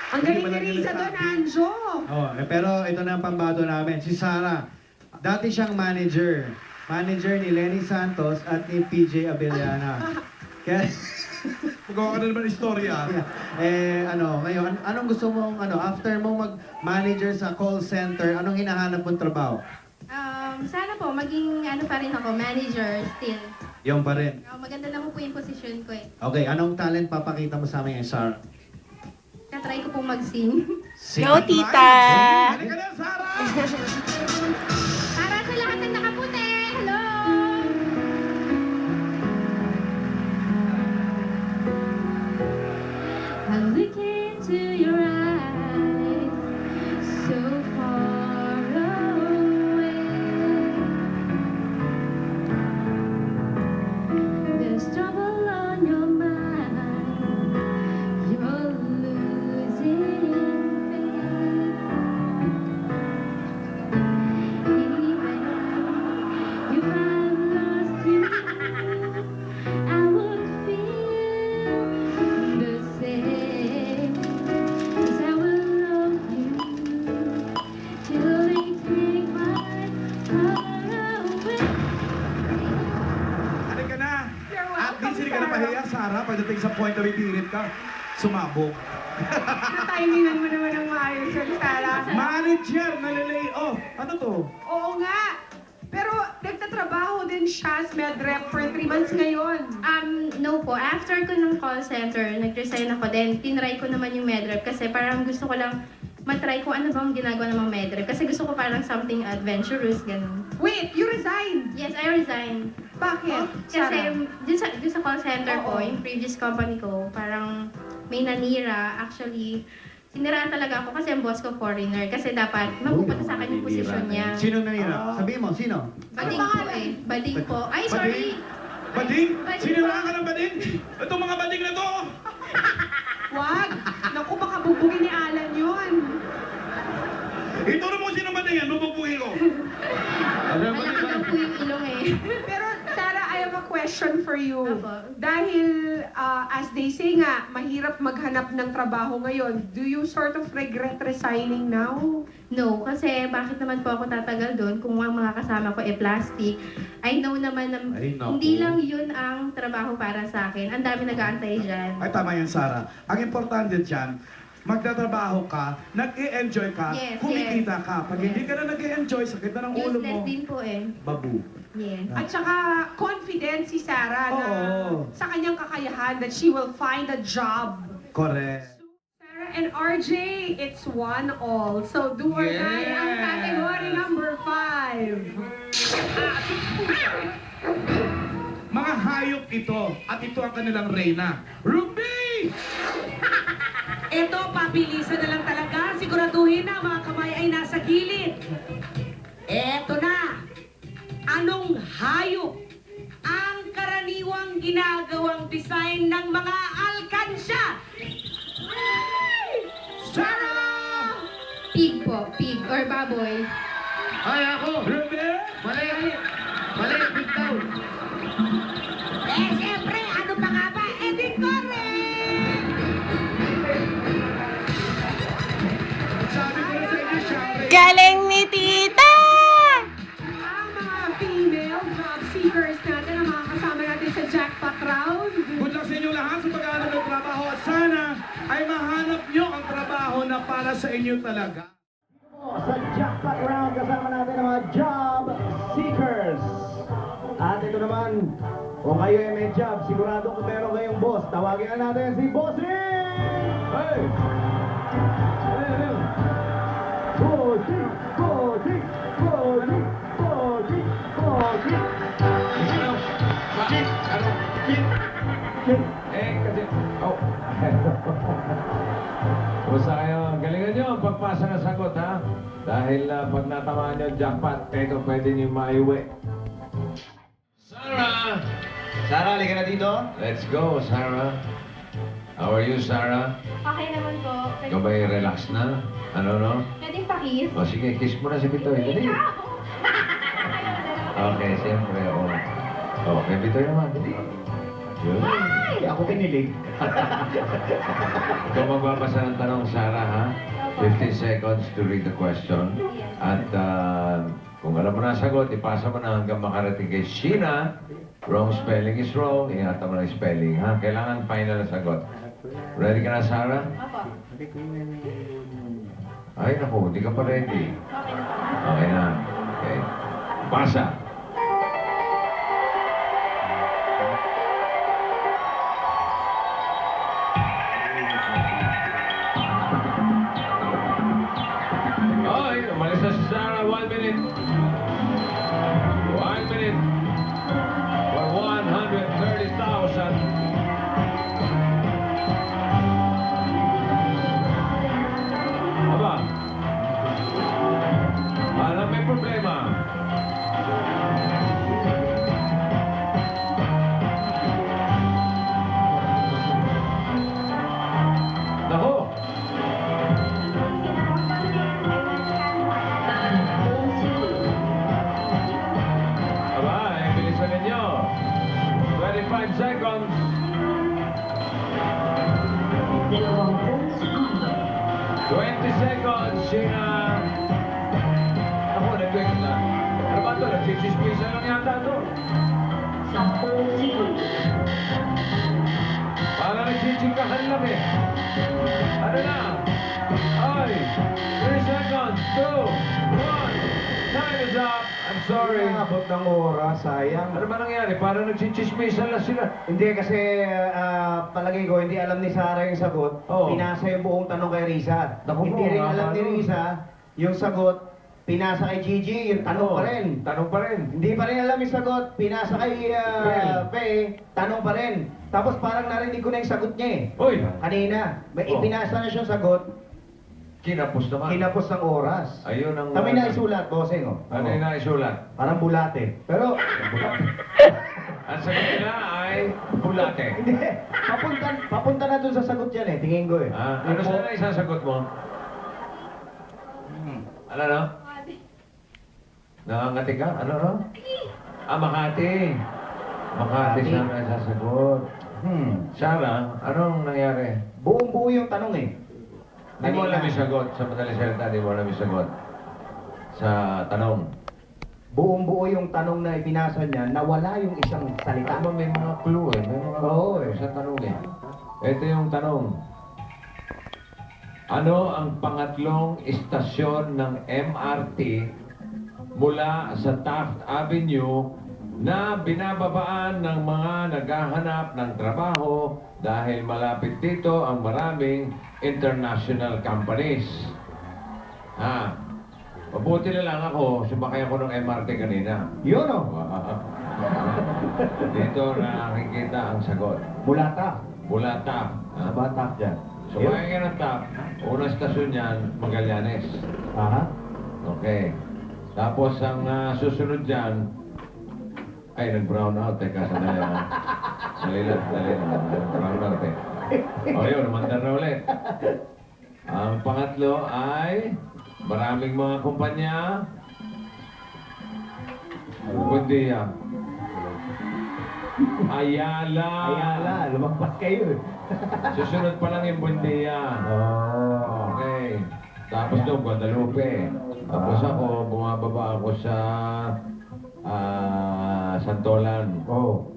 Ang galing ni Riza doon, Anjo. Oh, pero ito na ang pambato namin, si Sarah. Dati siyang manager. Manager ni Lenny Santos at ni PJ Abellana. Kaya, Magawa ka na naman istorya. ngayon, anong gusto mong, after mong mag-manager sa call center, anong hinahanap mong trabaho? Sana po, maging pa rin ako, manager still. Yung pa rin. Maganda naman po yung position ko eh. Okay, anong talent papakita mo sa amin, Sarah? Katry ko pong mag-sing. Go, tita! Halika na, Sarah! Para sa lahat ng nakaputi, hello! I'm looking to your eyes, so far away. There's trouble on your mind, you're losing faith. Even if I've lost you, I would feel the same. 'Cause I will love you till they take my heart away. Halika na! You're At welcome, least hindi ka na Sarah. mahiya, Sarah. Pagdating sa point na bibirit ka, sumabog. Natimingan mo naman ang maayos yun, Sarah. Manager, nalilay off. Ano to? Oo nga. Pero nagtatrabaho din siya as medrep for 3 months ngayon. No po. After ko ng call center, nag-resign ako. Then, tinry ko naman yung medrep kasi parang gusto ko lang matry kung ano bang ginagawa ng mga medrep. Kasi gusto ko parang something adventurous, ganun. Wait, you resigned. Yes, I resigned. Bakit? Kasi Sarah? dun sa call center ko, Oo. yung previous company ko, parang may nanira. Actually, siniraan talaga ako kasi ang boss ko foreigner. Kasi dapat mapupunta sa akin yung posisyon niya. Sino nanira? Sabihin mo, sino? Bading po eh. Bading po. Ay, sorry. Bading? Bading Siniraan ba? ka ng bading? Itong mga bading na to! Wag. Naku, baka bubugin ni Alan yun. Ituro mo sino bading yan, bubugbugin ko. Malaki lang po yung ilong eh. Pero Sarah, I have a question for you. Apo. Dahil, as they say nga, mahirap maghanap ng trabaho ngayon, do you sort of regret resigning now? No, kasi bakit naman po ako tatagal doon kung ang mga kasama ko plastic. I know naman na Ay, naku. hindi lang yun ang trabaho para sa akin. Ang dami nag-aantay dyan. Ay, tama yan, Sarah. Ang importante dyan, magtatrabaho ka, nag-i-enjoy ka, Yes, kumikita yes. ka. Pag hindi ka na nag-i-enjoy, sakit na ng ulo Useless mo. din po eh. Babu. Yes. At saka, confident si Sarah na Oo. sa kanyang kakayahan that she will find a job. Correct. Sarah and RJ, it's 1-all. So, do or die ang Yes. category number 5. Mga hayop ito, at ito ang kanilang reyna. Ruby! Eto, pabilisan na lang talaga. Siguraduhin na mga kamay ay nasa gilid. Eto na. Anong hayop ang karaniwang ginagawang design ng mga alkansya? Sarah! Pig po. Pig or baboy. Ay, ako! Ruby! Mali! Mali! Big down! Eh, siyempre, ano pa nga ba? Eh, di correct! Sabi ko na sa inyo, syempre. Galing ni tita! Ang mga female job seekers natin, ang mga kasama natin sa jackpot round. Good luck sa inyo lahat sa pag-aaral ng trabaho at sana ay mahanap nyo ang trabaho na para sa inyo talaga. Sa jackpot round, kasama natin ang mga job seekers. At ito naman, kung kayo ay may job, sigurado kung meron kayong boss, tawagin na natin si Bossing! Hey! Bossing! Bossing! Bossing! Bossing! Bossing! Kumusta kayo? Galingan nyo ang pagpasa ng sagot, ha? Dahil pag natamaan nyo jackpot, ito pwede nyo maiwi. Sarah! Sarah, halika na dito. Let's go, Sarah. How are you, Sarah? Okay naman po. Ikaw ba'y relax na? Ano, no? Pwedeng pakis? O sige, kiss mo na si Bitoy. Dali. Okay, siyempre. O, kay Bitoy naman. Dali. Yun. Ay! Ako kinilig. Ikaw magbabasa ng tanong, Sarah, ha? 15 seconds to read the question. At kung alam mo na ang sagot, ipasa mo na hanggang makarating kay Sheena. Wrong spelling is wrong. Ingatan mo na yung spelling, ha? Kailangan final na sagot. Ready ka na, Sarah? Opo. Ay, naku, hindi ka pa ready. Okay na po. Okay na. Okay. Pasa. Ay, umalis na si Sarah. 1 minute. 1 minute. For 130,000. Aba. Parang may problema. Nako. Aba, bilisan ninyo. 25 seconds. 20 seconds, Sheena. Ako, nag-wait na. Ano ba ito? Nagsisismisa lang yata ito. Para nagsichikahan lang eh. Ano na? Ay, 3 seconds, 2, 1. Time is up. I'm sorry. Abot ng oras, sayang. Ano ba nangyari? Para nagsichismisa lang sila. Hindi kasi palagay ko, hindi alam ni Sarah yung sagot. Oo. Pinasa yung buong tanong kay Risa. Naku Hindi po, rin alam ni ano? Risa yung sagot. Pinasa kay Gigi, yung tanong pa rin. Tanong pa rin. Hindi pa rin alam yung sagot. Pinasa kay Faye, tanong pa rin. Tapos parang narinig ko na yung sagot niya eh. Uy, Kanina, may Oh. ipinasa na siyang sagot, kinapos naman. kinapos ng oras. Ayun ang... Kami na isulat, bossing oh. Ano yung naisulat? Parang bulate. Pero, Ang sagot nila ay bulate. hindi. Papunta na dun sa sagot yan eh. Tingin ko eh. Ano sana isasagot mo? Ano no? Nakangati ka? Ano no? Makati. Makati Makati. sana isasagot. Sarah, anong nangyari? Buong buo yung tanong eh. Di mo alam Kanina. yung sagot. Sa madaling salita, di mo alam yung sagot. Sa tanong. Buong buo yung tanong na ipinasa niya, nawala yung isang salita. Tama, may mga clue eh. May mga Oo eh. sa tanong eh. Ito yung tanong. Ano ang pangatlong istasyon ng MRT mula sa Taft Avenue na binababaan ng mga naghahanap ng trabaho dahil malapit dito ang maraming international companies? Mabuti na lang ako, sumakay ako ng MRT kanina. Yun oh. Dito nakikita ang sagot. Mulata. Mula Taft. Sa batak dyan. Sumakay ka ng Taft, unang stasyon yan, Magallanes. Aha. Okay. Tapos ang susunod dyan, ay, nag-brown out. Teka, sandali ha. Dali na. Nag-brown out eh. O yun, umandar na ulit. Ang pangatlo ay maraming mga kumpanya. Bundia. Ayala. Lumagpas kayo eh. Susunod pa lang yung Bundia. Oh. Okay. Tapos doon, Guadalupe. Tapos ako, bumababa ako sa Santolan. Oh.